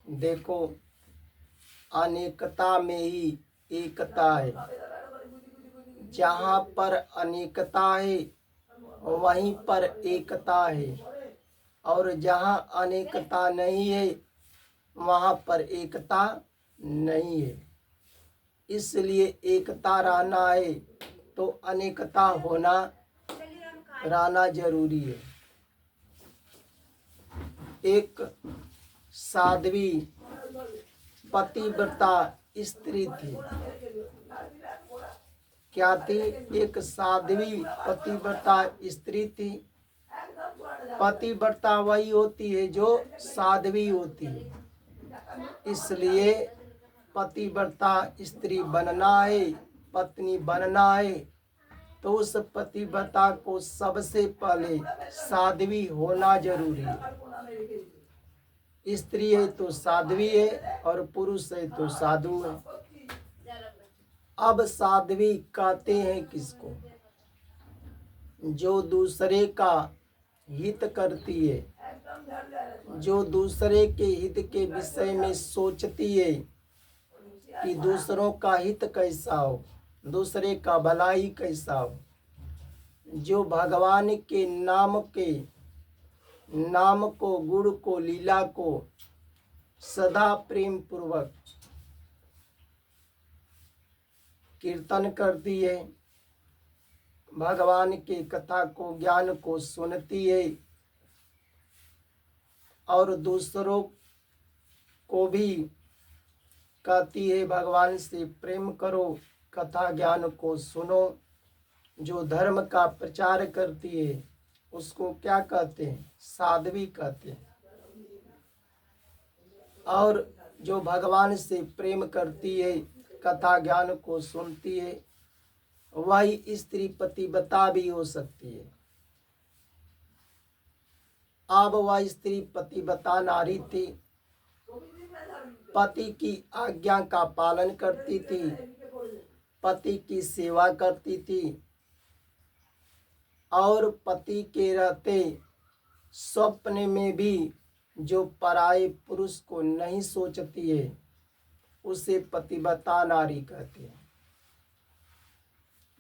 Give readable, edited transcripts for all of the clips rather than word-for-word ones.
देखो, अनेकता में ही एकता है। जहाँ पर अनेकता है वहीं पर एकता है, और जहाँ अनेकता नहीं है वहाँ पर एकता नहीं है। इसलिए एकता रहना है तो अनेकता रहना जरूरी है। एक साध्वी पतिव्रता स्त्री थी। क्या थी? एक साध्वी पतिव्रता स्त्री थी। पतिव्रता वही होती है जो साध्वी होती है। इसलिए पतिव्रता स्त्री बनना है, पत्नी बनना है, तो उस पतिव्रता को सबसे पहले साध्वी होना जरूरी है। स्त्री है तो साध्वी है और पुरुष है तो साधु है। अब साध्वी कहते हैं किसको? जो दूसरे का हित करती है, जो दूसरे के हित के विषय में सोचती है कि दूसरों का हित कैसा हो, दूसरे का भलाई कैसा हो, जो भगवान के नाम को, गुण को, लीला को सदा प्रेम पूर्वक कीर्तन करती है, भगवान के कथा को, ज्ञान को सुनती है और दूसरों को भी कहती है भगवान से प्रेम करो, कथा ज्ञान को सुनो। जो धर्म का प्रचार करती है उसको क्या कहते हैं? साध्वी कहते हैं। और जो भगवान से प्रेम करती है, कथा ज्ञान को सुनती है, वही स्त्री पतिव्रता भी हो सकती है। अब वह स्त्री पतिव्रता नारी थी, पति की आज्ञा का पालन करती थी, पति की सेवा करती थी और पति के रहते स्वप्न में भी जो पराये पुरुष को नहीं सोचती है उसे पतिव्रता नारी कहते हैं।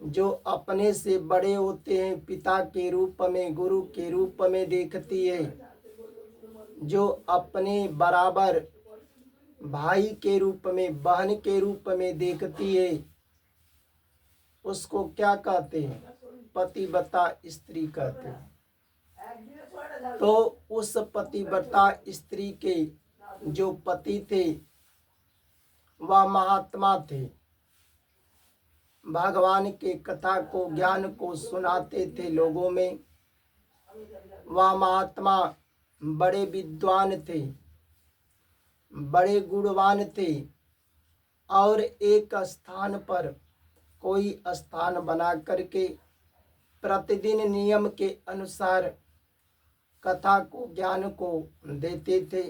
जो अपने से बड़े होते हैं पिता के रूप में, गुरु के रूप में देखती है, जो अपने बराबर भाई के रूप में, बहन के रूप में देखती है, उसको क्या कहते हैं? पतिव्रता स्त्री कहते हैं। तो उस पतिव्रता स्त्री के जो पति थे वह महात्मा थे, भगवान के कथा को, ज्ञान को सुनाते थे लोगों में। वह महात्मा बड़े विद्वान थे, बड़े गुणवान थे और एक स्थान पर कोई स्थान बना करके प्रतिदिन नियम के अनुसार कथा को, ज्ञान को देते थे।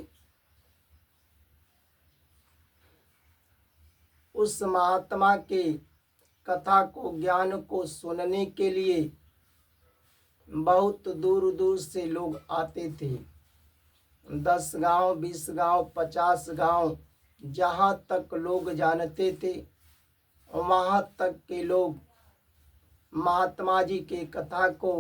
उस महात्मा के कथा को, ज्ञान को सुनने के लिए बहुत दूर दूर से लोग आते थे। 10 गांव, 20 गांव, 50 गांव, जहाँ तक लोग जानते थे वहाँ तक के लोग महात्मा जी के कथा को,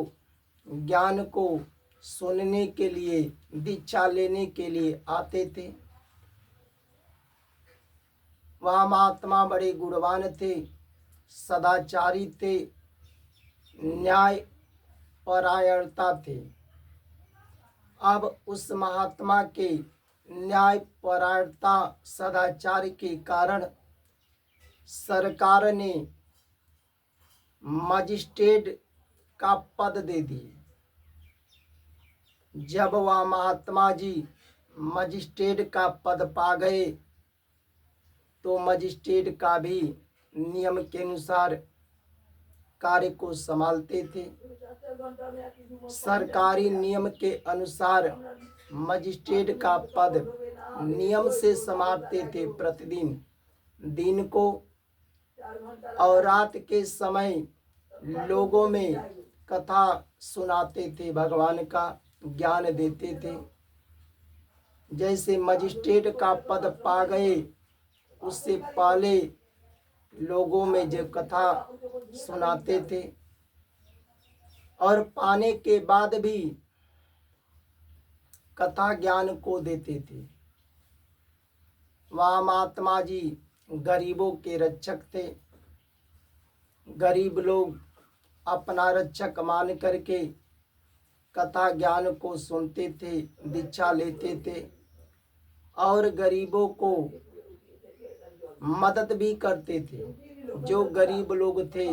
ज्ञान को सुनने के लिए, दीक्षा लेने के लिए आते थे। वह महात्मा बड़े गुणवान थे, सदाचारी थे, न्याय परायणता थे। अब उस महात्मा के न्याय परायणता, सदाचार के कारण सरकार ने मजिस्ट्रेट का पद दे दिए। जब वह महात्मा जी मजिस्ट्रेट का पद पा गए तो मजिस्ट्रेट का भी नियम के अनुसार कार्य को संभालते थे। सरकारी नियम के अनुसार मजिस्ट्रेट का पद नियम से संभालते थे। प्रतिदिन दिन को और रात के समय लोगों में कथा सुनाते थे, भगवान का ज्ञान देते थे। जैसे मजिस्ट्रेट का पद पा गए, उससे पहले लोगों में जो कथा सुनाते थे और पाने के बाद भी कथा ज्ञान को देते थे। वह महात्मा जी गरीबों के रक्षक थे। गरीब लोग अपना रक्षक मान करके कथा ज्ञान को सुनते थे, दीक्षा लेते थे और गरीबों को मदद भी करते थे। जो गरीब लोग थे,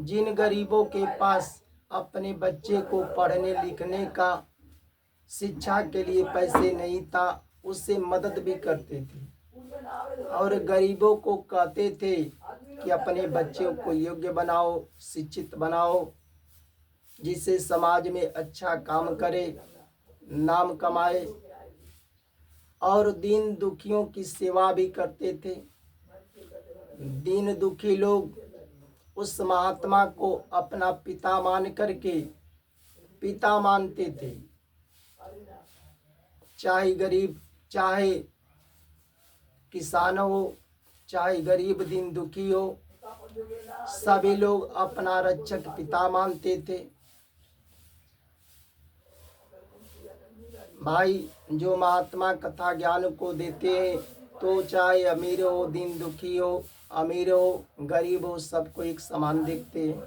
जिन गरीबों के पास अपने बच्चे को पढ़ने लिखने का शिक्षा के लिए पैसे नहीं था, उससे मदद भी करते थे और गरीबों को कहते थे कि अपने बच्चों को योग्य बनाओ, शिक्षित बनाओ, जिससे समाज में अच्छा काम करे, नाम कमाए। और दीन दुखियों की सेवा भी करते थे। दीन दुखी लोग उस महात्मा को अपना पिता मान करके पिता मानते थे। चाहे गरीब, चाहे किसान हो, चाहे गरीब दीन दुखी हो, सभी लोग अपना रक्षक पिता मानते थे। भाई, जो महात्मा कथा ज्ञान को देते हैं, तो चाहे अमीर हो, दीन दुखी हो, अमीर हो, गरीब हो, सबको एक समान देखते हैं।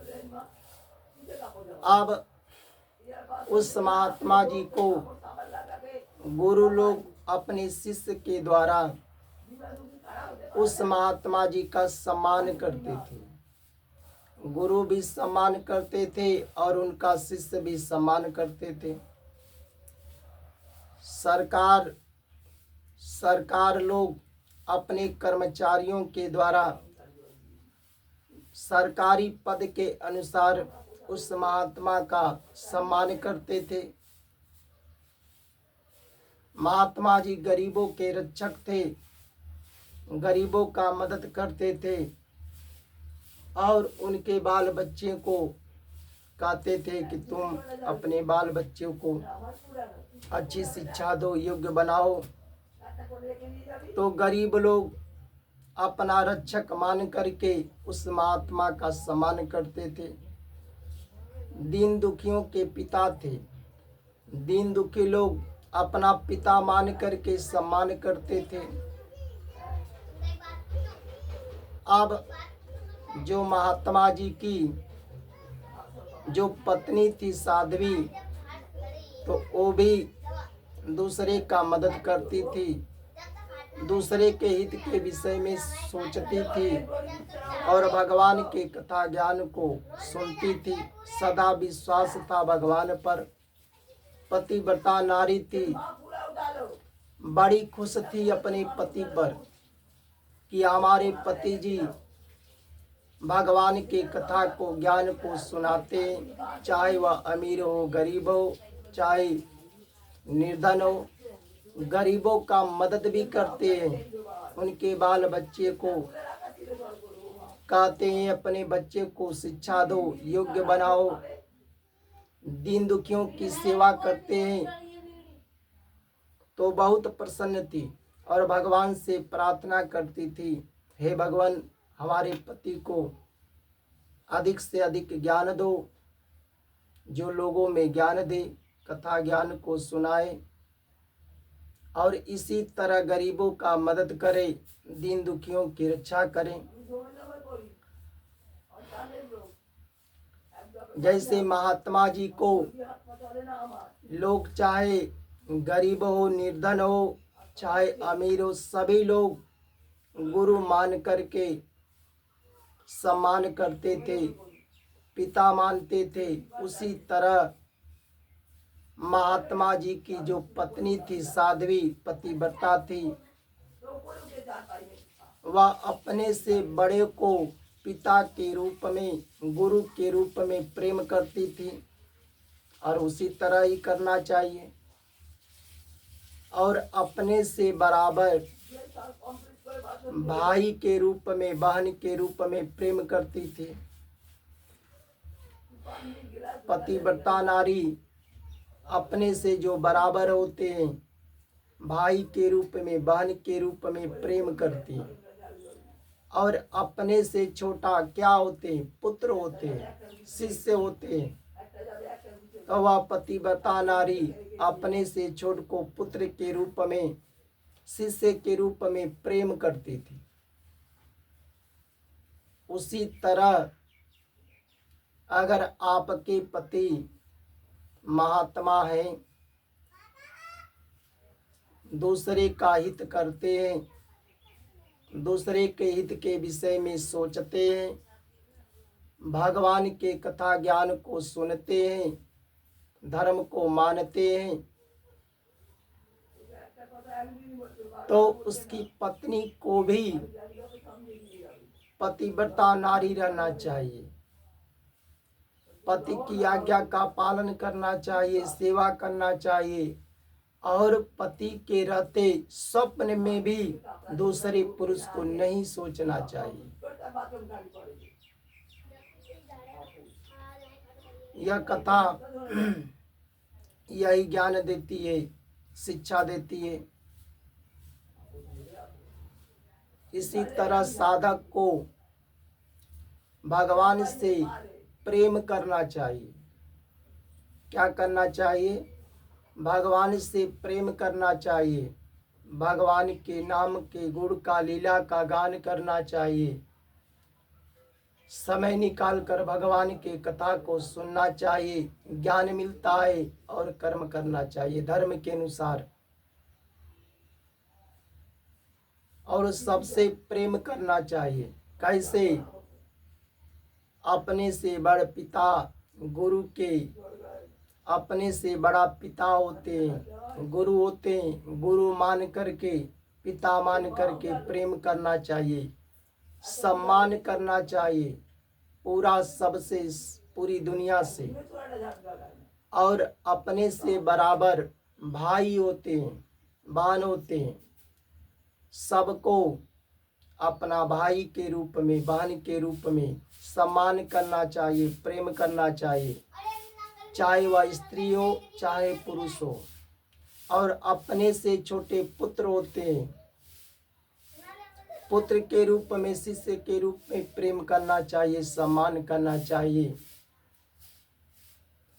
अब उस महात्मा जी को गुरु लोग अपने शिष्य के द्वारा उस महात्मा जी का सम्मान करते थे। गुरु भी सम्मान करते थे और उनका शिष्य भी सम्मान करते थे। सरकार लोग अपने कर्मचारियों के द्वारा सरकारी पद के अनुसार उस महात्मा का सम्मान करते थे। महात्मा जी गरीबों के रक्षक थे, गरीबों का मदद करते थे और उनके बाल बच्चे को कहते थे कि तुम अपने बाल बच्चों को अच्छी शिक्षा दो, योग्य बनाओ। तो गरीब लोग अपना रक्षक मान करके उस महात्मा का सम्मान करते थे। दीन दुखियों के पिता थे। दीन दुखी लोग अपना पिता मान करके सम्मान करते थे। अब जो महात्मा जी की जो पत्नी थी साध्वी, तो वो भी दूसरे का मदद करती थी, दूसरे के हित के विषय में सोचती थी और भगवान के कथा ज्ञान को सुनती थी। सदा विश्वास था भगवान पर। पतिव्रता नारी थी, बड़ी खुश थी अपने पति पर कि हमारे पति जी भगवान के कथा को ज्ञान को सुनाते, चाहे वह अमीर हो, गरीब हो, चाहे निर्धन हो, गरीबों का मदद भी करते हैं। उनके बाल बच्चे को कहते हैं अपने बच्चे को शिक्षा दो, योग्य बनाओ, दीन दुखियों की सेवा करते हैं। तो बहुत प्रसन्न थी और भगवान से प्रार्थना करती थी, हे भगवान, हमारे पति को अधिक से अधिक ज्ञान दो, जो लोगों में ज्ञान दे, कथा ज्ञान को सुनाए और इसी तरह गरीबों का मदद करे, दीन दुखियों की रक्षा करें। जैसे महात्मा जी को लोग चाहे गरीब हो, निर्धन हो, चाहे अमीर हो, सभी लोग गुरु मान करके सम्मान करते थे, पिता मानते थे। उसी तरह महात्मा जी की जो पत्नी थी साध्वी, पतिव्रता थी, वह अपने से बड़े को पिता के रूप में, गुरु के रूप में प्रेम करती थी और उसी तरह ही करना चाहिए। और अपने से बराबर भाई के रूप में, बहन के रूप में प्रेम करती थी। पतिव्रता नारी अपने से जो बराबर होते हैं, भाई के रूप में, बहन के रूप में प्रेम करती हैं। और अपने से छोटा क्या होते हैं? पुत्र होते हैं, शिष्य होते हैं। तो वह पतिव्रता नारी अपने से छोट को पुत्र के रूप में, शिष्य के रूप में प्रेम करती थी। उसी तरह अगर आपके पति महात्मा हैं, दूसरे का हित करते हैं, दूसरे के हित के विषय में सोचते हैं, भगवान के कथा ज्ञान को सुनते हैं, धर्म को मानते हैं, तो उसकी पत्नी को भी पतिव्रता नारी रहना चाहिए। पति की आज्ञा का पालन करना चाहिए, सेवा करना चाहिए, और पति के रहते स्वप्न में भी दूसरे पुरुष को नहीं सोचना चाहिए। यह कथा यही ज्ञान देती है, शिक्षा देती है। इसी तरह साधक को भगवान से प्रेम करना चाहिए। क्या करना चाहिए? भगवान से प्रेम करना चाहिए। भगवान के नाम के गुण का, लीला का गान करना चाहिए। समय निकाल कर भगवान के कथा को सुनना चाहिए, ज्ञान मिलता है। और कर्म करना चाहिए धर्म के अनुसार। और सबसे प्रेम करना चाहिए। कैसे? अपने से बड़ पिता, गुरु के, अपने से बड़ा पिता होते हैं, गुरु होते हैं, गुरु मान करके, पिता मान करके प्रेम करना चाहिए, सम्मान करना चाहिए पूरा सबसे, पूरी दुनिया से। और अपने से बराबर भाई होते हैं, बहन होते हैं, सबको अपना भाई के रूप में, बहन के रूप में सम्मान करना चाहिए, प्रेम करना चाहिए, चाहे वह स्त्री हो चाहे पुरुष हो। और अपने से छोटे पुत्र होते हैं, पुत्र के रूप में, शिष्य के रूप में प्रेम करना चाहिए, सम्मान करना चाहिए।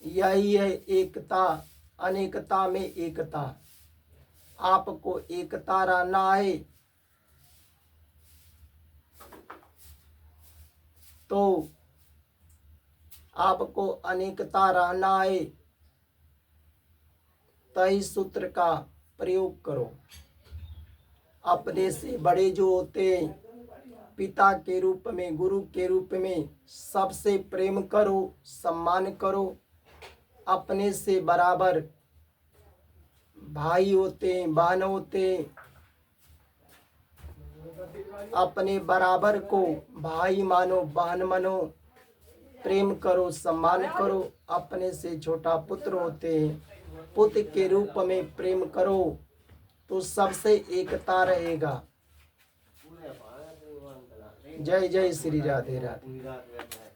यही है एकता, अनेकता में एकता। आपको एकता रहना है तो आपको अनेकता रहना है, तो इस सूत्र का प्रयोग करो। अपने से बड़े जो होते हैं, पिता के रूप में, गुरु के रूप में, सबसे प्रेम करो, सम्मान करो। अपने से बराबर भाई होते हैं, बहन होते हैं, अपने बराबर को भाई मानो, बहन मानो, प्रेम करो, सम्मान करो। अपने से छोटा पुत्र होते हैं, पुत्र के रूप में प्रेम करो, तो सबसे एकता रहेगा। जय जय श्री राधे राधे।